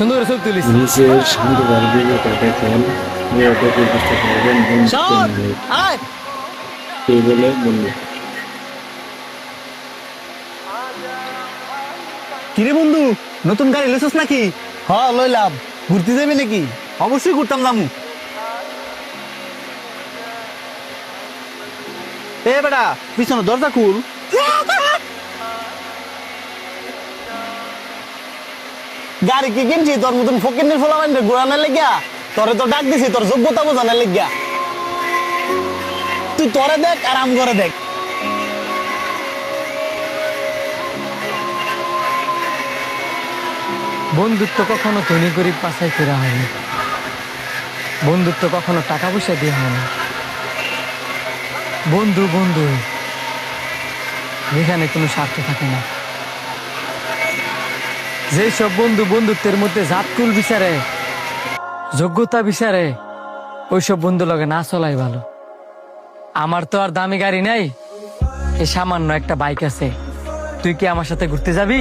সুন্দর করে ছবি তুলিস। নিচের শান্তবার বিবেকে দেখেন নিরাপদে বুঝতে পারবেন বন্ধুত্ব শোন, নিয়ে আয়। কে বলে বলল। কিরে বন্ধু, নতুন গাড়ি লইছস নাকি? হ্যাঁ লইলাম। ঘুরতে যাবি নাকি? অবশ্যই ঘুরতাম যামু। এ বেটা, পিছনে দরজা খুল। গাড়ি কি কিনছি তোর মতন ফকিনের ফোলা বান্ধে ঘোরানোর লেগিয়া? তোরে তো ডাক দিছি তোর যোগ্যতা বোঝানোর লেগিয়া। তুই তোরে দেখ আর আম করে দেখ। বন্ধুত্ব কখনো ধনী গরিব বাছাই করা হয়নি। বন্ধুত্ব কখনো টাকা পয়সা দিয়ে হয় না। বন্ধু বন্ধু, যেখানে কোনো স্বার্থ থাকে না। যেসব বন্ধু বন্ধুত্বের মধ্যে জাতকুল বিচারে, যোগ্যতা বিচারে, ওইসব বন্ধু লগে না চলাই ভালো। আমার তো আর দামি গাড়ি নাই, এই সামান্য একটা বাইক আছে। তুই কি আমার সাথে ঘুরতে যাবি?